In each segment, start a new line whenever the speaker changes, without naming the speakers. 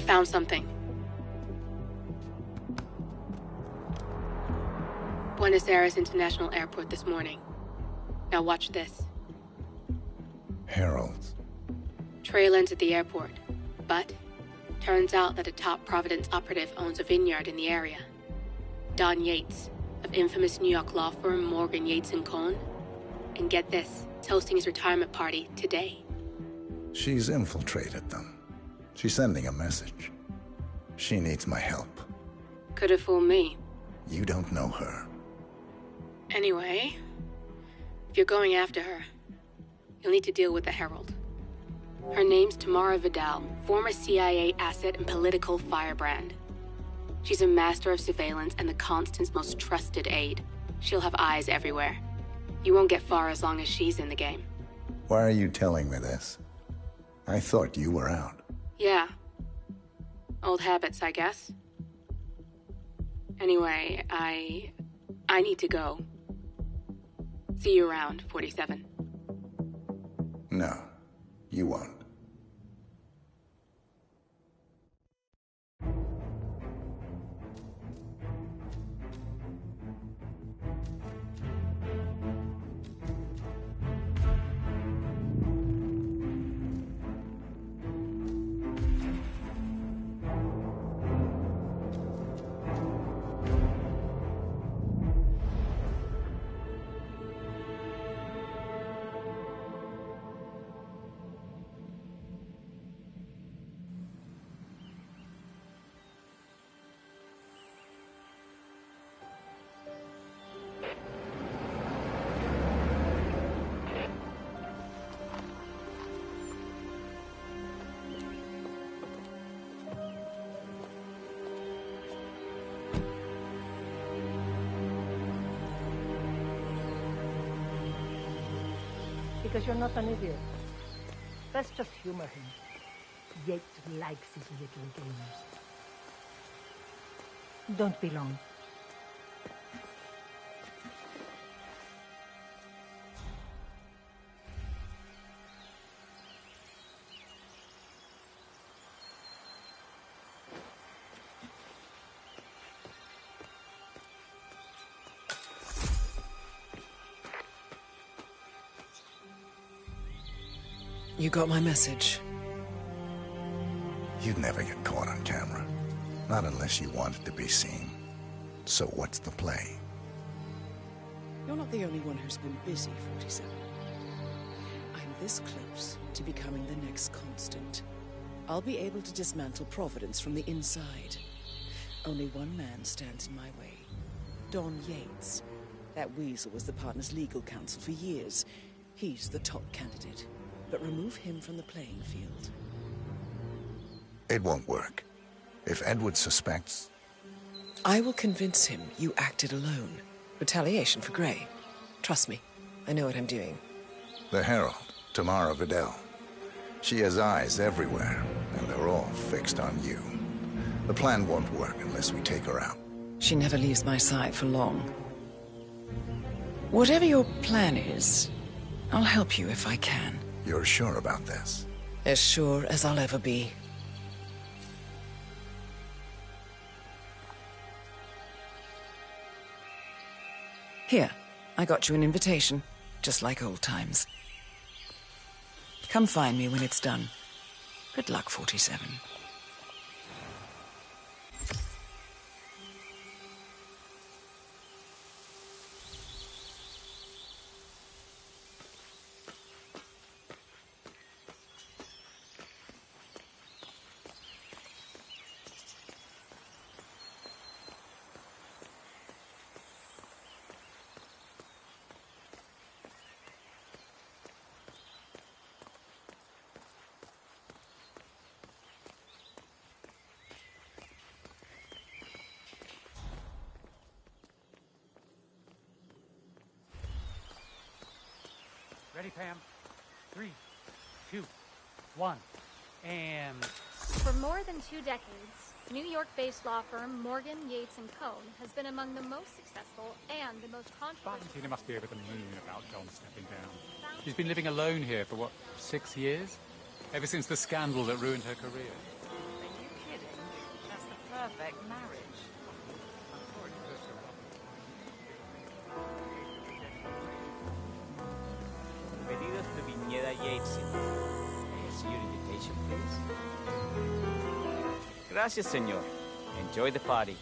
found something. Buenos Aires International Airport this morning. Now watch this.
Heralds.
Trail ends at the airport, but turns out that a top Providence operative owns a vineyard in the area. Don Yates, of infamous New York law firm Morgan, Yates & Cohn. And get this, he's hosting his retirement party today.
She's infiltrated them. She's sending a message. She needs my help.
Could have fooled me.
You don't know her.
Anyway, if you're going after her, you'll need to deal with the Herald. Her name's Tamara Vidal, former CIA asset and political firebrand. She's a master of surveillance and the Constant's most trusted aide. She'll have eyes everywhere. You won't get far as long as she's in the game.
Why are you telling me this? I thought you were out.
Yeah. Old habits, I guess. Anyway, I need to go. See you around, 47.
No, you won't.
Because you're not an idiot. Let's just humor him. Yates likes his little games. Don't be long.
You got my message.
You'd never get caught on camera. Not unless you wanted to be seen. So what's the play?
You're not the only one who's been busy, 47. I'm this close to becoming the next Constant. I'll be able to dismantle Providence from the inside. Only one man stands in my way. Don Yates. That weasel was the partner's legal counsel for years. He's the top candidate. But remove him from the playing field.
It won't work. If Edward suspects...
I will convince him you acted alone. Retaliation for Grey. Trust me, I know what I'm doing.
The Herald, Tamara Vidal. She has eyes everywhere, and they're all fixed on you. The plan won't work unless we take her out.
She never leaves my side for long. Whatever your plan is, I'll help you if I can.
You're sure about this?
As sure as I'll ever be. Here, I got you an invitation, just like old times. Come find me when it's done. Good luck, 47.
Ready, Pam? 3, 2, 1, and...
For more than 2 decades, New York-based law firm Morgan, Yates & Cohn has been among the most successful and the most controversial...
Argentina must be over the moon about Don stepping down. She's been living alone here for, what, 6 years? Ever since the scandal that ruined her career.
Are you kidding? perfect marriage.
Pedidos de Viñeda Yates. See your invitation, please. Gracias, señor. Enjoy the party.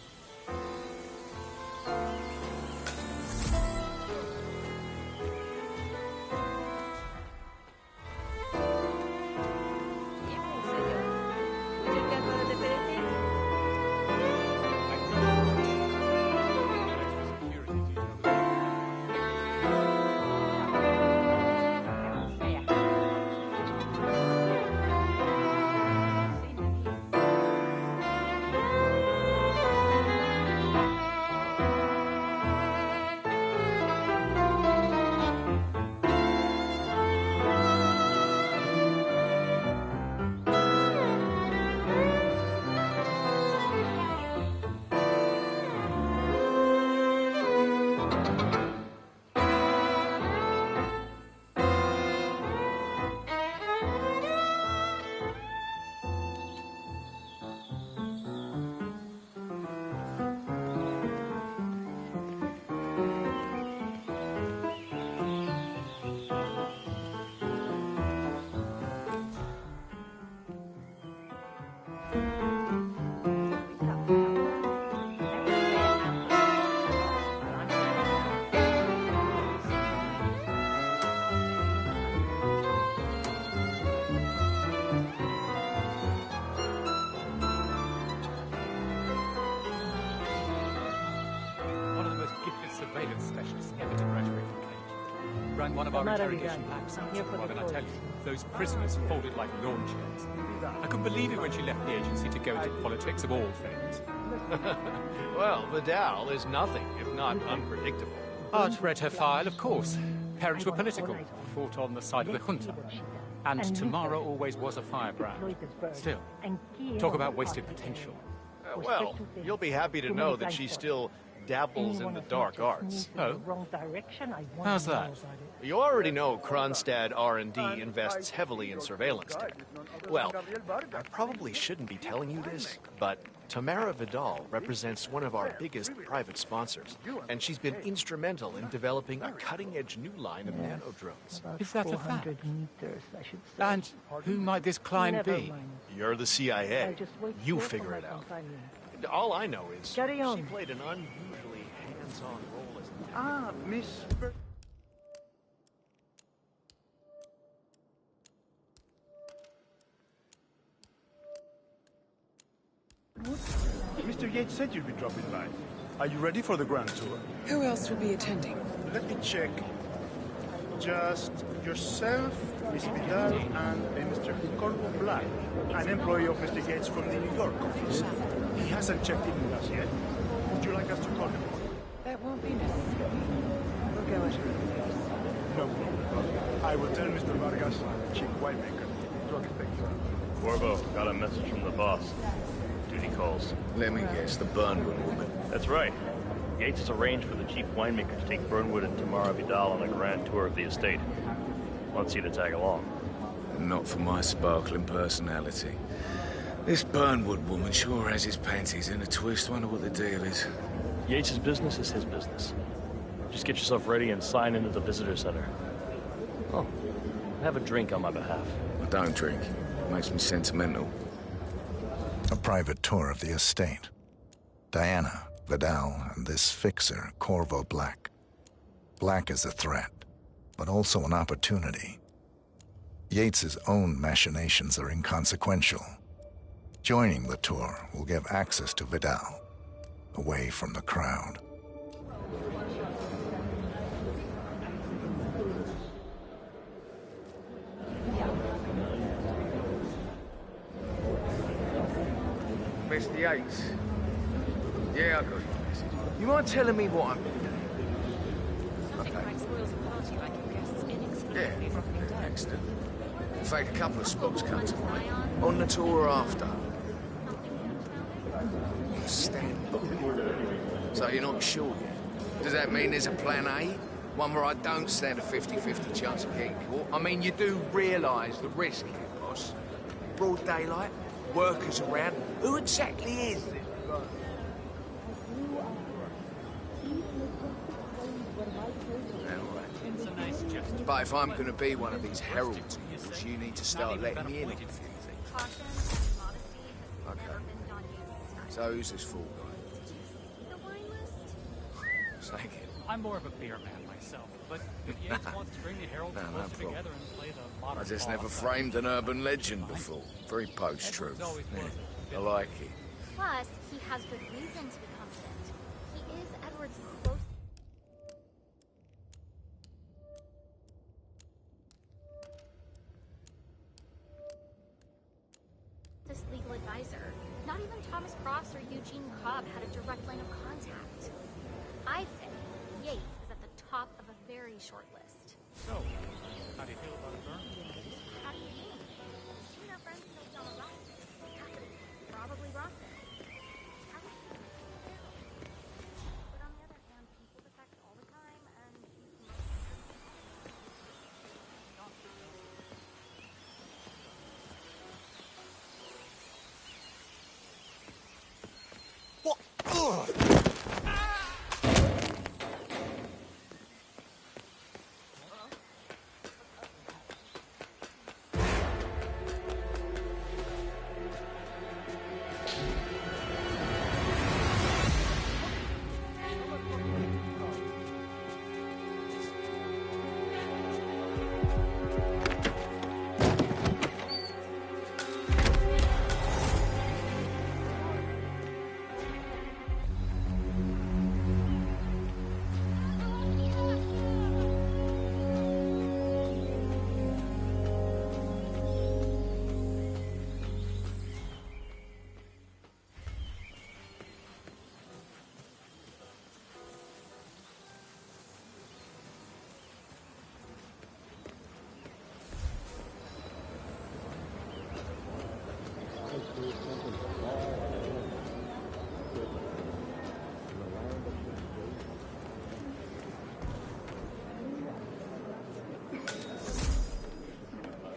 Ran one of our interrogation labs. What can I tell you? Those prisoners folded like lawn chairs. I couldn't believe it when she left the agency to go into politics of all things.
Well, Vidal is nothing if not unpredictable.
I'd read her file, of course. Parents were political, fought on the side of the junta. And Tamara always was a firebrand. Still, talk about wasted potential.
Well, you'll be happy to know that she still dabbles in the dark arts.
Oh? How's that?
You already know Kronstadt R&D invests heavily in surveillance tech. Well, I probably shouldn't be telling you this, but Tamara Vidal represents one of our biggest private sponsors, and she's been instrumental in developing a cutting-edge new line of nanodrones.
Is that a fact? And who might this client be?
You're the CIA. You figure it out. All I know is she played an unusually hands-on role as...
Miss... Mr. Yates said you'd be dropping by. Are you ready for the grand tour?
Who else will be attending?
Let me check. Just yourself, Miss Vidal, and Mr. Corvo Black, an employee of Mr. Yates from the New York office. He hasn't checked in with us yet. Would you like us to call him?
That won't be necessary. We'll go at her.
No problem. I will tell Mr. Vargas, chief winemaker, drug inspector.
Corvo, got a message from the boss. Duty calls.
Let me guess, the Burnwood woman.
That's right. Yates has arranged for the chief winemaker to take Burnwood and Tamara Vidal on a grand tour of the estate. Wants you to tag along.
Not for my sparkling personality. This Burnwood woman sure has his panties in a twist. Wonder what the deal is.
Yates' business is his business. Just get yourself ready and sign into the visitor center. Oh, have a drink on my behalf.
I don't drink. Makes me sentimental.
A private tour of the estate. Diana, Vidal, and this fixer, Corvo Black. Black is a threat, but also an opportunity. Yates's own machinations are inconsequential. Joining the tour will give access to Vidal, away from the crowd.
Mr. Yates. Yeah, I got your message. You mind telling me what I'm doing?
Yeah, excellent. In fact, a couple of spots come to mind. On the tour after. Stand by. So you're not sure yet? Does that mean there's a plan A? One where I don't stand a 50-50 chance of getting caught? I mean, you do realise the risk here, boss. Broad daylight, workers around. Who exactly is this
It's a nice gesture.
But if I'm going to be one of these heralds of yours, you need to start letting me in on a few things.
Caution and modesty has
Okay.
never been Don Yates's style.
So who's this fool guy?
The wine list?
Snake it.
I'm more of a beer man myself, but if Yates wants to bring the heralds
No
closer
problem.
together and play the modern
I just
ball
never
outside,
framed an urban legend before. Very post-truth. Yeah, I like it.
Plus, he has good reason to be confident. He is Edward's close. This legal advisor. Not even Thomas Cross or Eugene Cobb had a direct line of contact. I'd say Yates is at the top of a very short list.
So, how do you feel about it, Vern?
How do you mean? You know, friends know John Ross. Probably Ross. How would you feel? But on the other hand, people defect all the time, and he's
What? Ugh.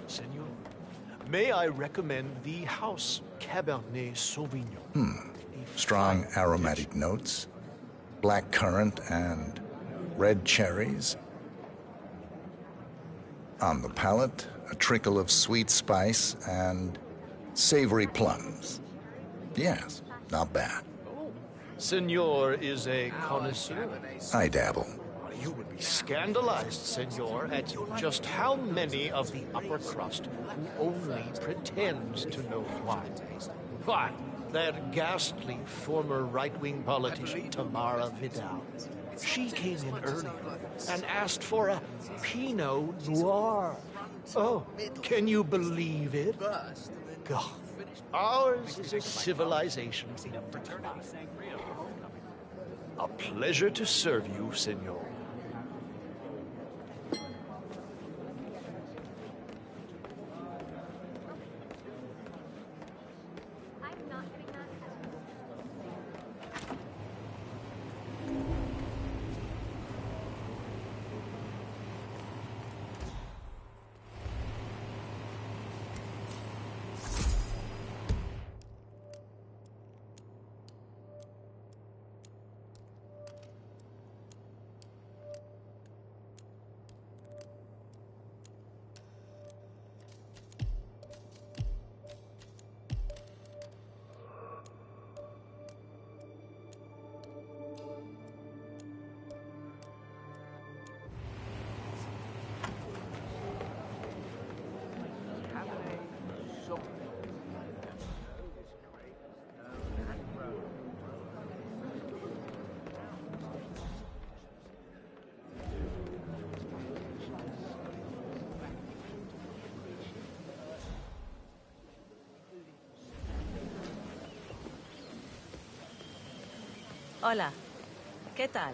Senor, may I recommend the House Cabernet Sauvignon?
Strong aromatic notes, black currant and red cherries. On the palate, a trickle of sweet spice and savory plums. Yes, not bad.
Senor is a connoisseur.
I dabble.
You would be scandalized, senor, at just how many of the upper crust who only pretends to know wine. Why, that ghastly former right-wing politician Tamara Vidal. She came in earlier and asked for a Pinot Noir. Oh, can you believe it? God, ours is a civilization in decline. A pleasure to serve you, senor.
I'm not getting that.
Hola, ¿qué tal?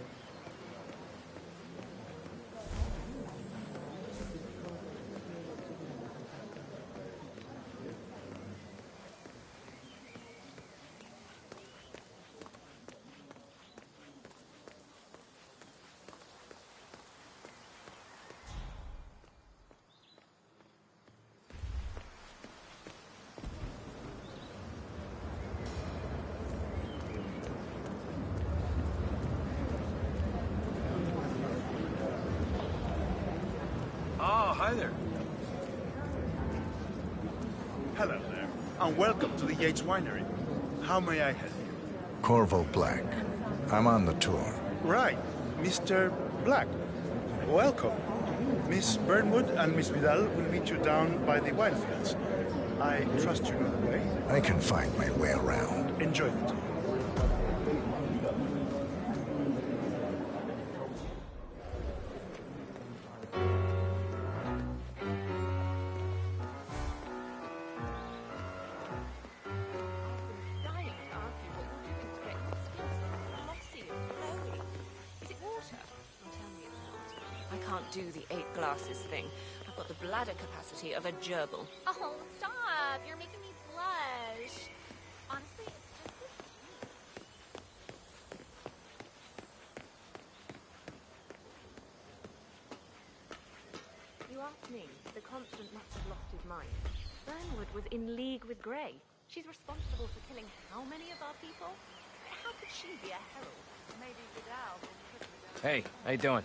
Hi there.
Hello there, and welcome to the Yates Winery. How may I help you?
Corvo Black. I'm on the tour.
Right, Mr. Black. Welcome. Miss Burnwood and Miss Vidal will meet you down by the wine fields. I trust you know the way.
I can find my way around.
Enjoy the tour.
Do the 8 glasses thing. I've got the bladder capacity of a gerbil.
Oh, stop! You're making me blush. Honestly, it's just
You asked me. The Constant must have lost his mind. Burnwood was in league with Grey. She's responsible for killing how many of our people? How could she be a herald? Maybe Vidal.
Hey, how you doing?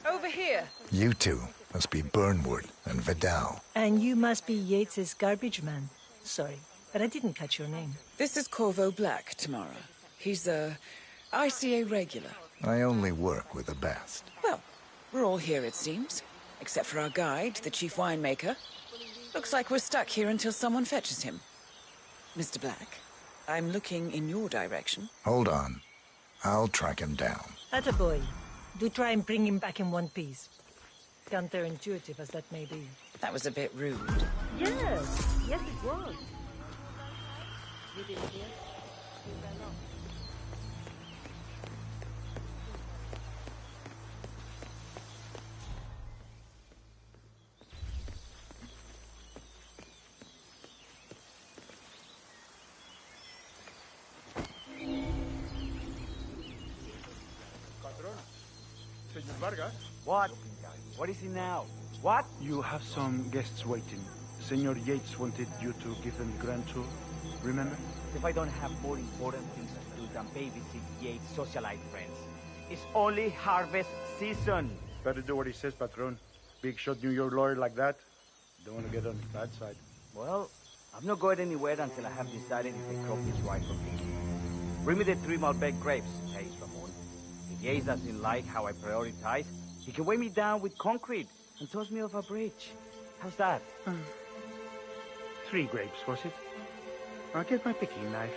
Over here.
You two must be Burnwood and Vidal.
And you must be Yates's garbage man. Sorry, but I didn't catch your name.
This is Corvo Black, Tamara. He's a ICA regular.
I only work with the best.
Well, we're all here, it seems. Except for our guide, the chief winemaker. Looks like we're stuck here until someone fetches him. Mr. Black, I'm looking in your direction.
Hold on. I'll track him down.
Attaboy. Do try and bring him back in one piece. Counterintuitive as that may be.
That was a bit rude.
Yes, yes it was. You didn't hear? You ran off.
What? What is it now? What?
You have some guests waiting. Senor Yates wanted you to give them the grand tour. Remember?
If I don't have more important things to do than babysit Yates' socialite friends. It's only harvest season.
Better do what he says, Patron. Big shot New York lawyer like that. Don't want to get on his bad side.
Well, I'm not going anywhere until I have decided if the crop is right for picking. Bring me the 3 Malbec grapes, hey, Ramon. If Yates doesn't like how I prioritize, he can weigh me down with concrete and toss me off a bridge. How's that?
3 grapes, was it? I'll get my picking knife.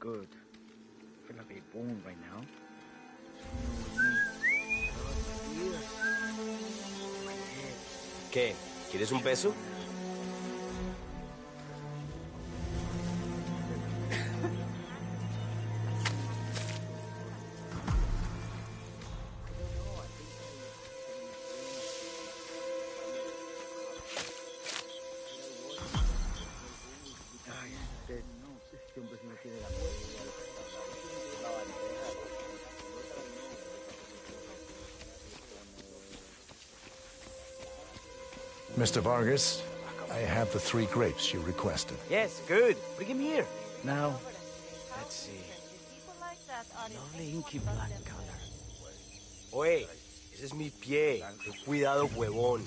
good. I feel like a bone right now.
¿Qué? ¿Quieres un beso?
Mr. Vargas, I have the 3 grapes you requested.
Yes, good. Bring him here. Now, let's see. Lovely inky black color.
Oye, ese es mi pie. Ten cuidado, huevón.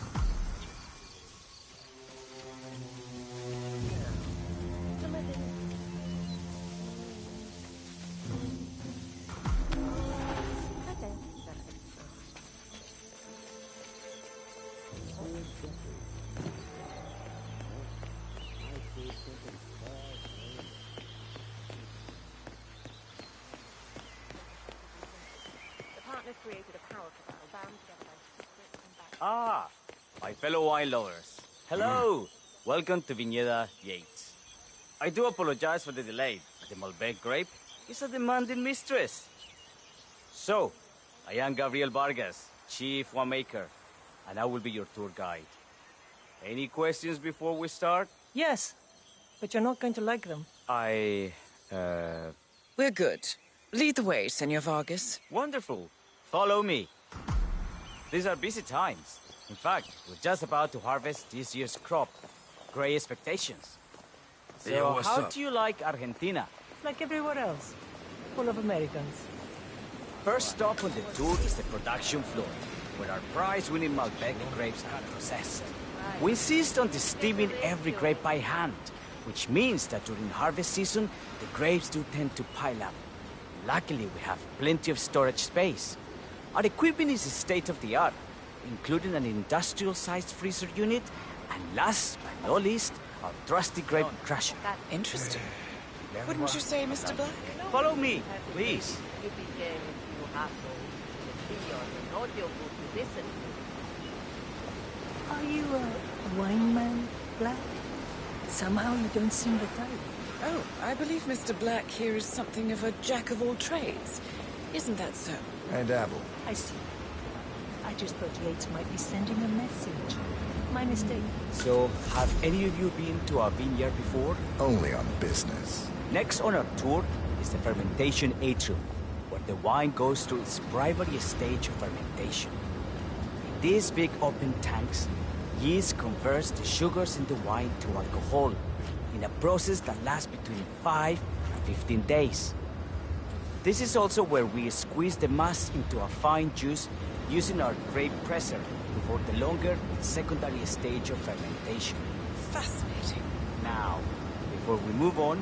Ah, my fellow wine lovers. Hello. Welcome to Viñeda Yates. I do apologize for the delay, but the Malbec grape is a demanding mistress. So, I am Gabriel Vargas, Chief Winemaker, and I will be your tour guide. Any questions before we start?
Yes, but you're not going to like them.
We're good. Lead the way, Senor Vargas.
Wonderful. Follow me. These are busy times. In fact, we're just about to harvest this year's crop. Great expectations. So,
Hey, what's
how
up?
do you like Argentina?
Like everywhere else. Full of Americans.
First stop on the tour is the production floor, where our prize-winning Malbec grapes are processed. We insist on steaming every grape by hand, which means that during harvest season, the grapes do tend to pile up. Luckily, we have plenty of storage space. Our equipment is state-of-the-art, including an industrial-sized freezer unit, and last but not least, our trusty grape crusher.
Interesting. Wouldn't you say, Mr. Black?
Follow me, please.
Are you a wine man, Black? Somehow you don't seem the type.
Oh, I believe Mr. Black here is something of a jack-of-all-trades. Isn't that so?
I dabble.
I see. I just thought Yates might be sending a message. My mistake.
So, have any of you been to our vineyard before?
Only on business.
Next on our tour is the fermentation atrium, where the wine goes through its primary stage of fermentation. In these big open tanks, yeast converts the sugars in the wine to alcohol, in a process that lasts between 5 and 15 days. This is also where we squeeze the mass into a fine juice using our grape presser before the longer secondary stage of fermentation.
Fascinating.
Now, before we move on,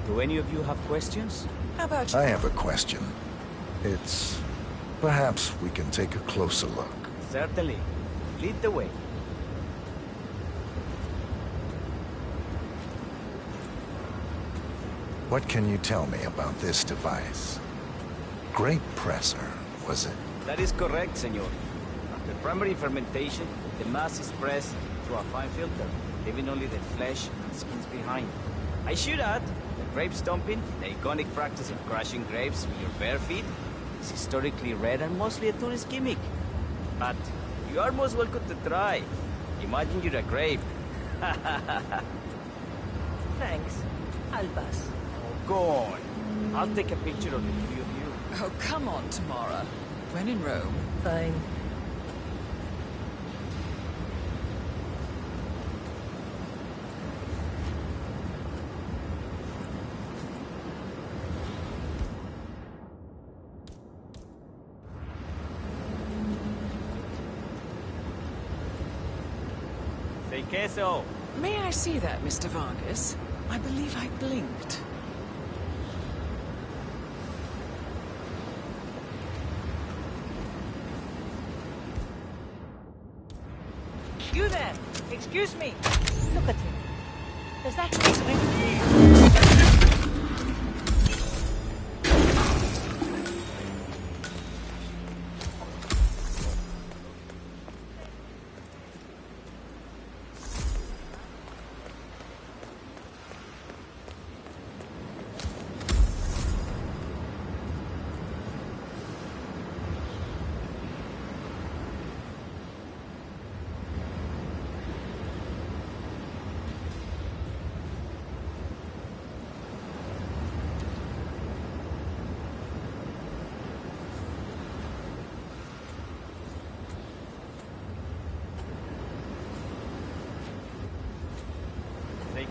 do any of you have questions?
How about you?
I have a question. It's... perhaps we can take a closer look.
Certainly. Lead the way.
What can you tell me about this device? Grape presser, was it?
That is correct, senor. After primary fermentation, the mass is pressed through a fine filter, leaving only the flesh and skins behind. I should add, the grape stomping, the iconic practice of crushing grapes with your bare feet, is historically rare and mostly a tourist gimmick. But you are most welcome to try. Imagine you're a grape.
Thanks. I'll pass.
Go on. I'll take a picture of the three of you.
Oh, come on, Tamara. When in Rome.
Fine.
Say queso.
May I see that, Mr. Vargas? I believe I blinked.
You there! Excuse me! Look at him. Does that make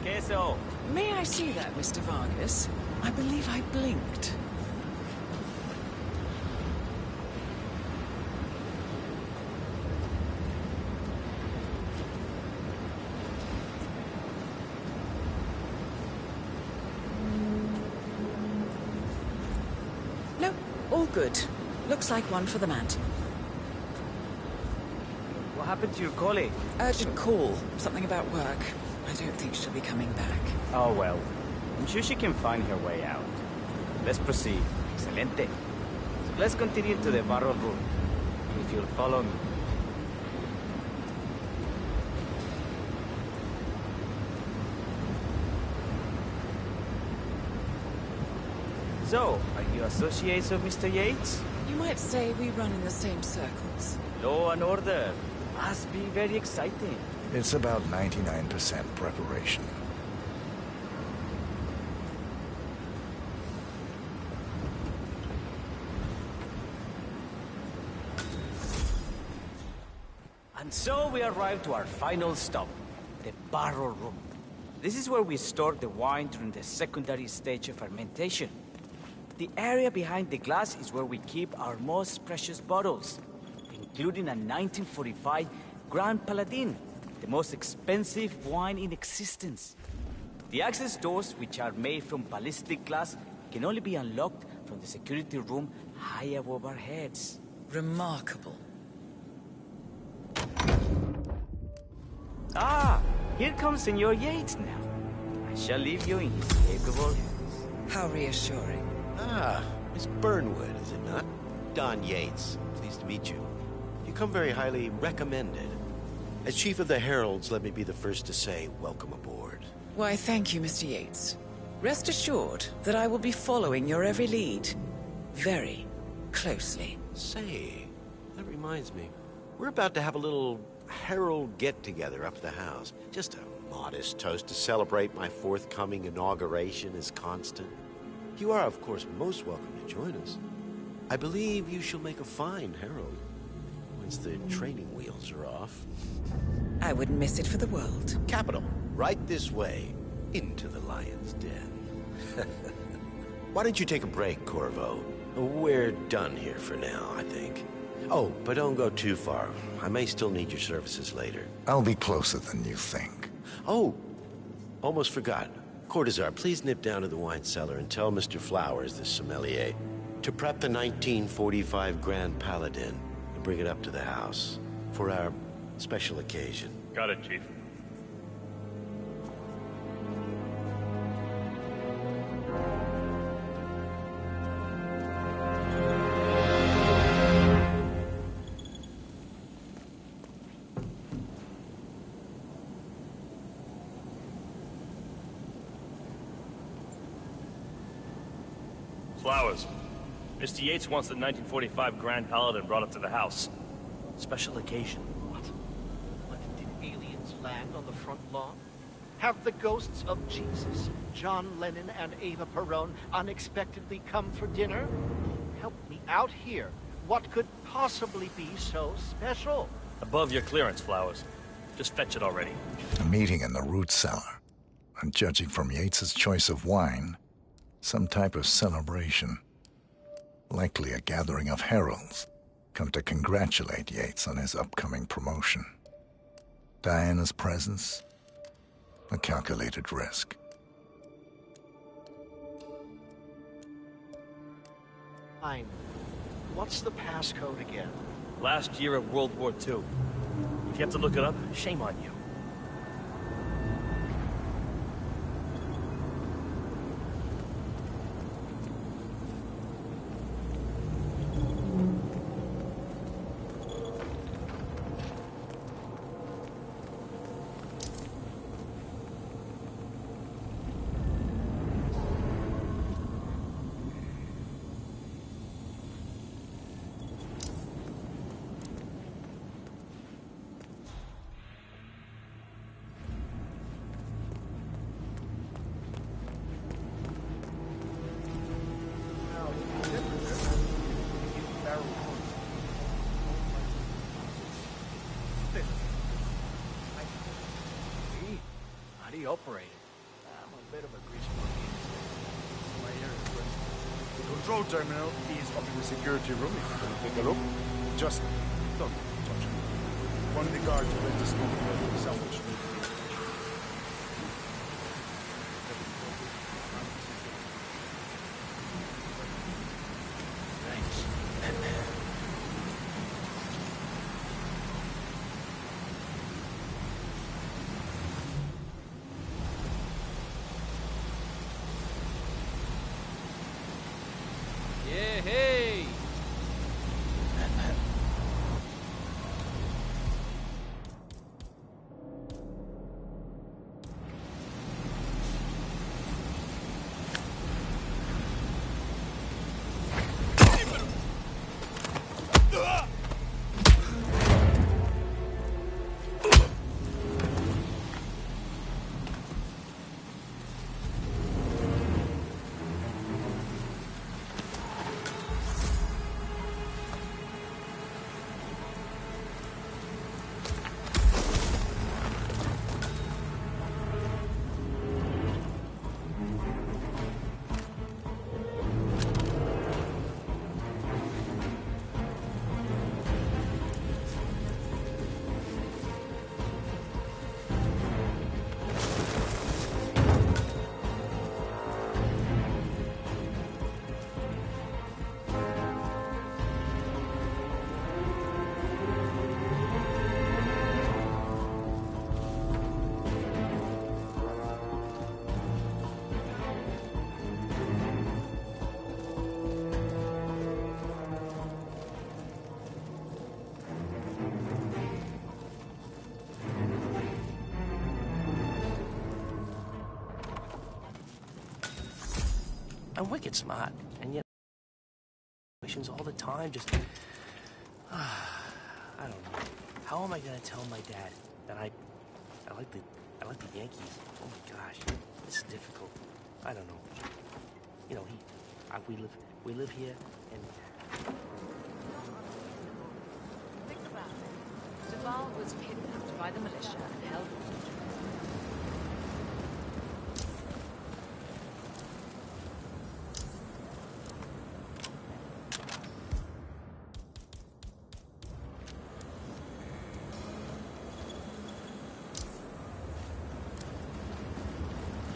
queso.
May I see that, Mr. Vargas? I believe I blinked. No, all good. Looks like one for the mantel.
What happened to your colleague?
Urgent call. Something about work. I don't think she'll be coming back.
Oh, well. I'm sure she can find her way out. Let's proceed. Excelente. So let's continue to the barrel room. If you'll follow me. So, are you associates of Mr. Yates?
You might say we run in the same circles.
Law and order. Must be very exciting.
It's about 99% preparation.
And so we arrive to our final stop, the barrel room. This is where we store the wine during the secondary stage of fermentation. The area behind the glass is where we keep our most precious bottles, including a 1945 Grand Paladin, the most expensive wine in existence. The access doors, which are made from ballistic glass, can only be unlocked from the security room high above our heads.
Remarkable.
Ah, here comes Senor Yates now. I shall leave you in his capable hands.
How reassuring.
Ah, Miss Burnwood, is it not? Don Yates. Pleased to meet you. You come very highly recommended. As Chief of the Heralds, let me be the first to say welcome aboard.
Why, thank you, Mr. Yates. Rest assured that I will be following your every lead. Very closely.
Say, that reminds me. We're about to have a little Herald get-together up at the house. Just a modest toast to celebrate my forthcoming inauguration as Constant. You are, of course, most welcome to join us. I believe you shall make a fine Herald, once the training wheels are off.
I wouldn't miss it for the world.
Capital. Right this way, into the lion's den. Why don't you take a break, Corvo? We're done here for now, I think. Oh, but don't go too far. I may still need your services later.
I'll be closer than you think.
Oh, almost forgot. Cortazar, please nip down to the wine cellar and tell Mr. Flowers, the sommelier, to prep the 1945 Grand Paladin and bring it up to the house for our special occasion.
Got it, Chief. Flowers. Mr. Yates wants the 1945 Grand Paladin brought up to the house. Special occasion.
What, did aliens land on the front lawn? Have the ghosts of Jesus, John Lennon, and Eva Perón unexpectedly come for dinner? Help me out here. What could possibly be so special?
Above your clearance, Flowers. Just fetch it already.
A meeting in the root cellar. And judging from Yates's choice of wine, some type of celebration. Likely a gathering of heralds, come to congratulate Yates on his upcoming promotion. Diana's presence, a calculated risk.
Fine. What's the passcode again?
Last year of World War II. If you have to look it up, shame on you.
How do you operate it?
I'm a bit of a greasy monkey. The control terminal is up in the security room, if you want to take a look. Just don't touch it. One of the guards will let us know whether the salvage needs to be.
Yeah, hey!
I'm wicked smart, and yet missions all the time. Just, I don't know. How am I gonna tell my dad that I like the Yankees? Oh my gosh, this is difficult. I don't know. You know, we live here, and
Think about it. Duval was kidnapped by the militia and held.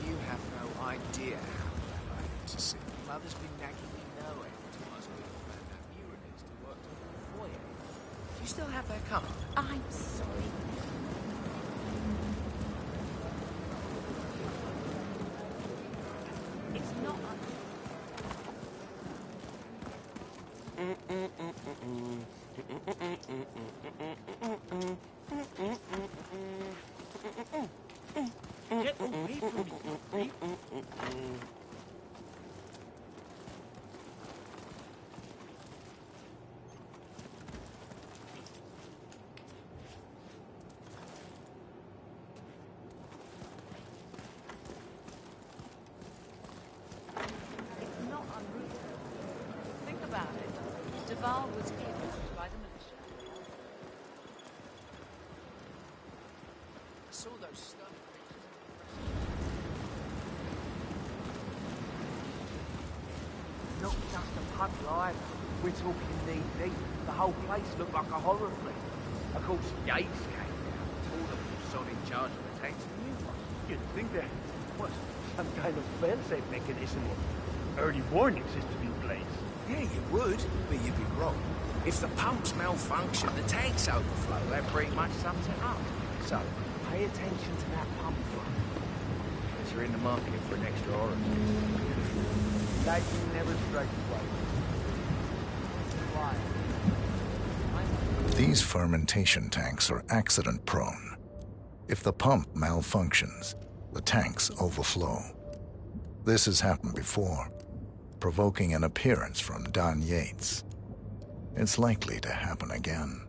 You have no idea how glad I am to see you. Mother's been nagging me no end to ask me to find that Uranus to work on the foyer. Do you still have that card?
I'm sorry. It's not
get away from me, you creep.
It's not unrooted. Think about it. Duval was kidnapped by the militia.
I saw those stunning
Not just a pub either. We're talking knee deep. The whole place looked like a horror film. Of course, Yates came down, told them solid charge of the tanks and new ones.
You'd think there was some kind of fail-safe mechanism or early warning system in place.
Yeah, you would, but you'd be wrong. If the pumps malfunction, the tanks overflow. That pretty much sums it up. So, pay attention to that pump flow. Because you're in the market for an extra orifice.
Lightning never strikes twice. Why?
These fermentation tanks are accident-prone. If the pump malfunctions, the tanks overflow. This has happened before, provoking an appearance from Don Yates. It's likely to happen again.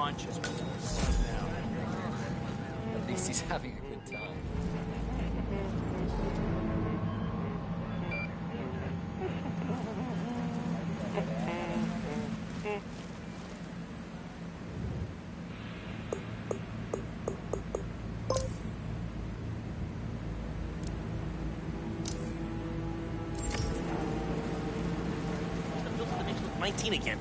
haunches before sundown.
At least he's having a good time.
That makes me look 19 again.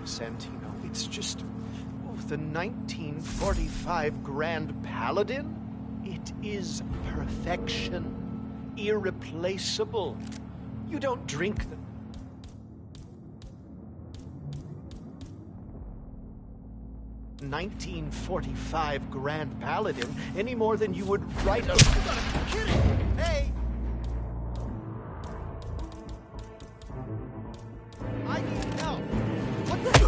Santino. It's just the 1945 Grand Paladin. It is perfection, irreplaceable. You don't drink the 1945 Grand Paladin any more than you would write a... Kidding! Hey! I need help! What the...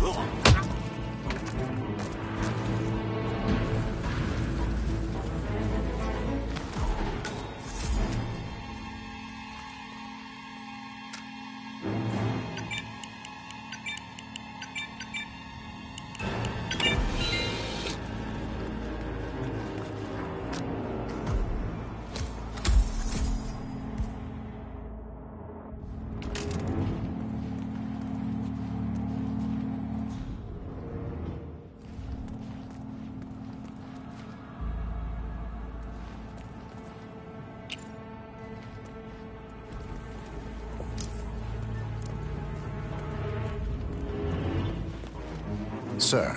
Sir,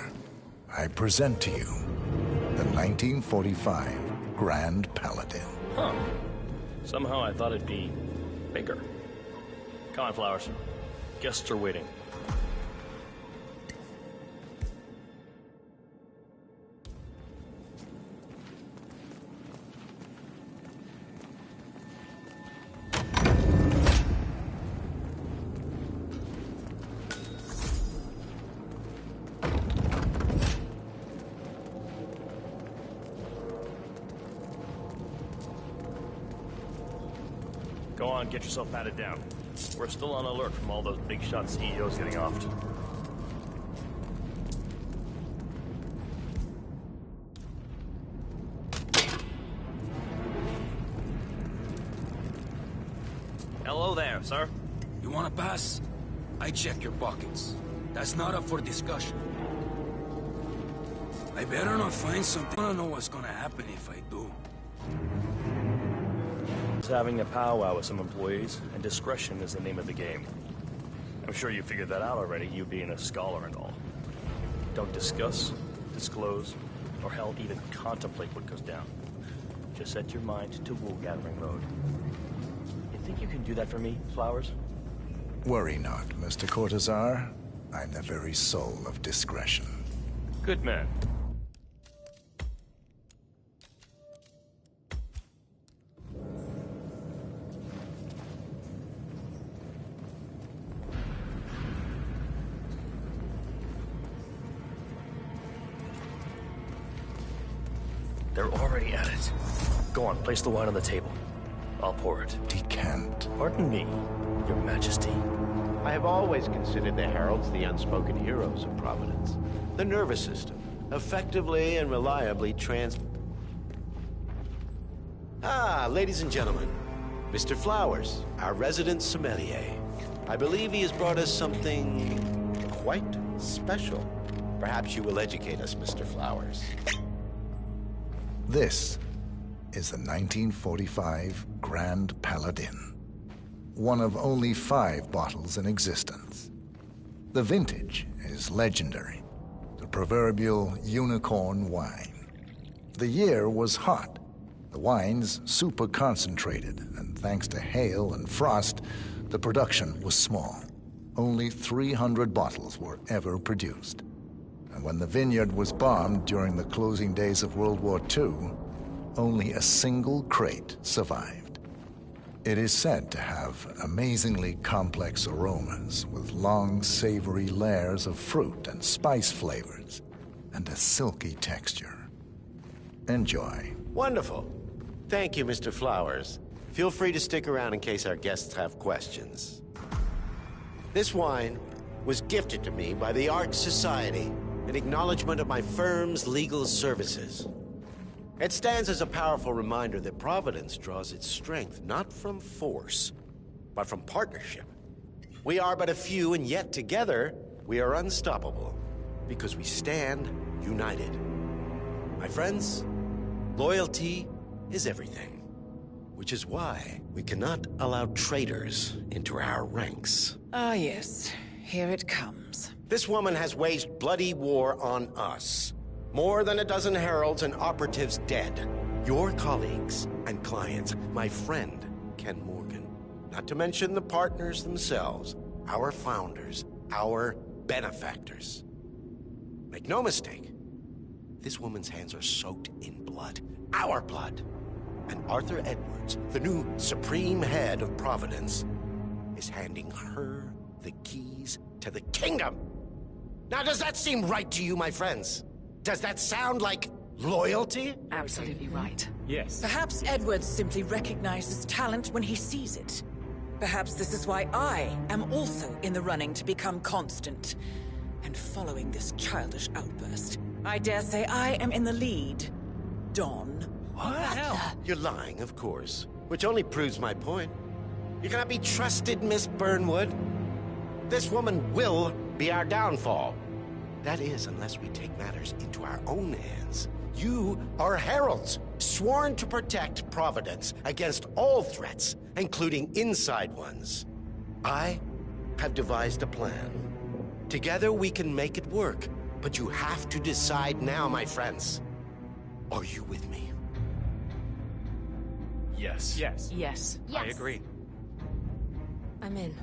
I present to you the 1945 Grand Paladin.
Huh. Somehow I thought it'd be bigger. Come on, Flowers. Guests are waiting. Go on, get yourself patted down. We're still on alert from all those big shot CEOs getting offed. Hello there, sir.
You want to pass? I check your pockets. That's not up for discussion. I better not find something. I don't know what's gonna happen if I do.
Having a powwow with some employees, and discretion is the name of the game. I'm sure you figured that out already, you being a scholar and all. Don't discuss, disclose, or hell, even contemplate what goes down. Just set your mind to wool-gathering mode. You think you can do that for me, Flowers?
Worry not, Mr. Cortazar. I'm the very soul of discretion.
Good man. They're already at it. Go on, place the wine on the table. I'll pour it.
Decant.
Pardon me, Your Majesty.
I have always considered the heralds the unspoken heroes of Providence. The nervous system, effectively and reliably ladies and gentlemen, Mr. Flowers, our resident sommelier. I believe he has brought us something quite special. Perhaps you will educate us, Mr. Flowers.
This is the 1945 Grand Paladin, one of only 5 bottles in existence. The vintage is legendary, the proverbial unicorn wine. The year was hot, the wine's super concentrated, and thanks to hail and frost, the production was small. Only 300 bottles were ever produced. And when the vineyard was bombed during the closing days of World War II, only a single crate survived. It is said to have amazingly complex aromas with long, savory layers of fruit and spice flavors, and a silky texture. Enjoy.
Wonderful. Thank you, Mr. Flowers. Feel free to stick around in case our guests have questions. This wine was gifted to me by the Art Society in acknowledgement of my firm's legal services. It stands as a powerful reminder that Providence draws its strength not from force, but from partnership. We are but a few, and yet together we are unstoppable because we stand united. My friends, loyalty is everything, which is why we cannot allow traitors into our ranks.
Ah, yes. Here it comes.
This woman has waged bloody war on us. More than a dozen heralds and operatives dead. Your colleagues and clients, my friend, Ken Morgan. Not to mention the partners themselves, our founders, our benefactors. Make no mistake, this woman's hands are soaked in blood. Our blood. And Arthur Edwards, the new supreme head of Providence, is handing her the keys to the kingdom. Now, does that seem right to you, my friends? Does that sound like loyalty?
Absolutely right.
Yes.
Perhaps Edwards simply recognizes talent when he sees it. Perhaps this is why I am also in the running to become constant. And following this childish outburst, I dare say I am in the lead. Don.
What the hell? You're lying, of course. Which only proves my point. You cannot be trusted, Miss Burnwood. This woman will be our downfall. That is, unless we take matters into our own hands. You are heralds, sworn to protect Providence against all threats, including inside ones. I have devised a plan. Together we can make it work, but you have to decide now, my friends. Are you with me?
Yes.
Yes.
Yes.
I agree.
I'm in.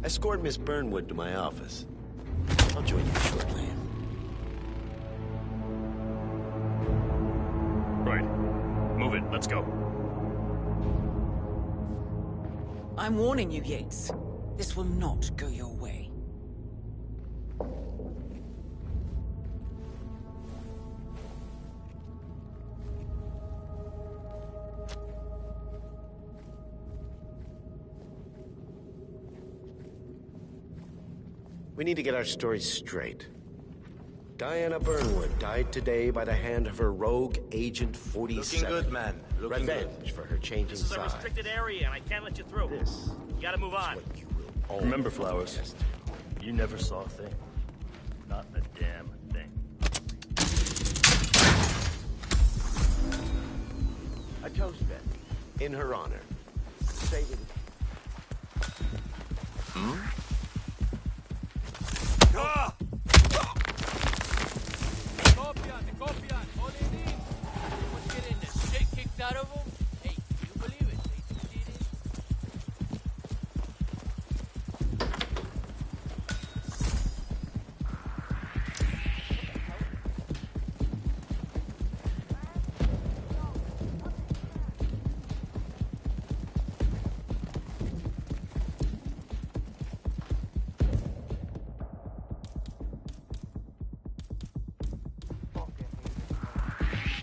Escort Miss Burnwood to my office. I'll join you shortly.
Right. Move it. Let's go.
I'm warning you, Yates. This will not go your way.
We need to get our stories straight. Diana Burnwood died today by the hand of her rogue Agent 47.
Looking good, man. Looking
Revenge
good.
for her changing
This is a
side.
restricted area, and I can't let you through.
This
You gotta move on.
Remember, Flowers, you never saw a thing. Not a damn thing.
A toast, Beth. In her honor. Say with
Ah!
Copian, hold it in. Everyone's getting the shit kicked out of them. Hey, can you believe it? They succeeded.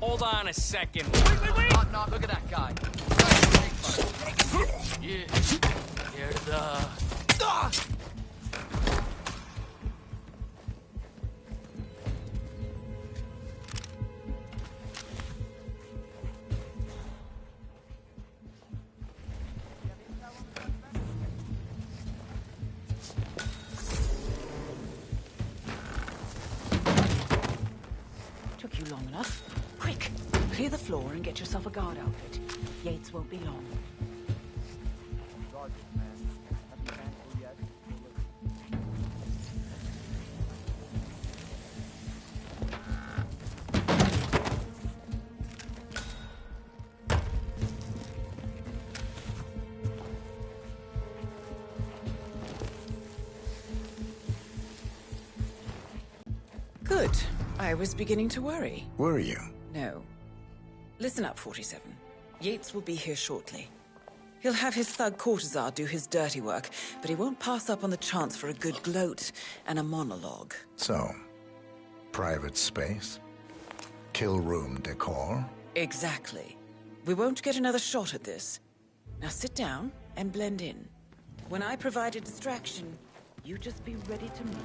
Hold on a second. Wait! Knock, look at that guy. Yeah. Here's the...
Took you long enough. Quick, clear the floor and get yourself a guard outfit. Yates won't be long. Good. I was beginning to worry.
Were you?
No. Listen up, 47. Yates will be here shortly. He'll have his thug courtesan do his dirty work, but he won't pass up on the chance for a good gloat and a monologue.
So, private space? Kill room decor?
Exactly. We won't get another shot at this. Now sit down and blend in. When I provide a distraction, you just be ready to move.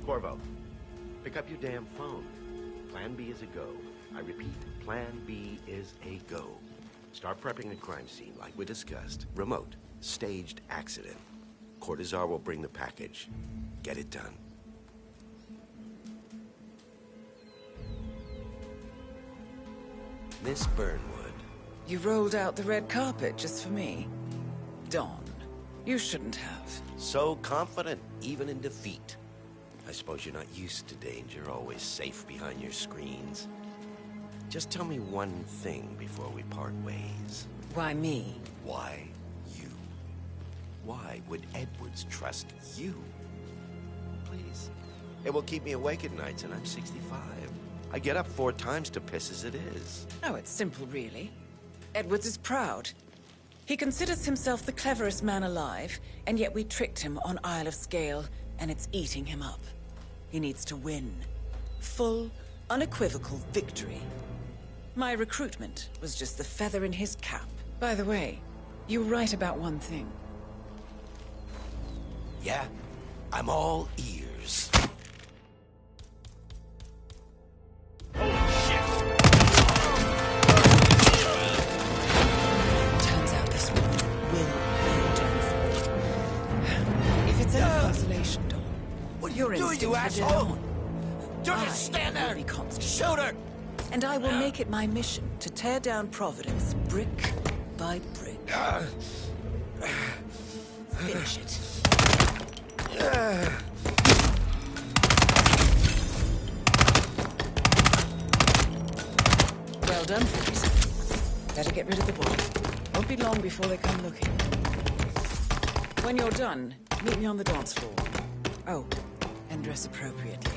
Corvo, pick up your damn phone. Plan B is a go. I repeat, Plan B is a go. Start prepping the crime scene like we discussed. Remote, staged accident. Cortazar will bring the package. Get it done. Miss Burnwood.
You rolled out the red carpet just for me. Dawn, you shouldn't have.
So confident, even in defeat. I suppose you're not used to danger, always safe behind your screens. Just tell me one thing before we part ways.
Why me?
Why you? Why would Edwards trust you? Please. It will keep me awake at nights, and I'm 65. I get up 4 times to piss as it is.
Oh, it's simple, really. Edwards is proud. He considers himself the cleverest man alive, and yet we tricked him on Isle of Scale, and it's eating him up. He needs to win. Full, unequivocal victory. My recruitment was just the feather in his cap. By the way, you were right about one thing.
Yeah? I'm all ears.
Turns out this one will be done for. If it's any consolation, Dawn,
what are
your
you doing, you
instincts are
asshole?
dead on.
Don't stand there!
Be constant.
Shoot her!
And I will make it my mission to tear down Providence brick by brick. Finish it. Well done, 47. Better get rid of the body. Won't be long before they come looking. When you're done, meet me on the dance floor. Oh, and dress appropriately.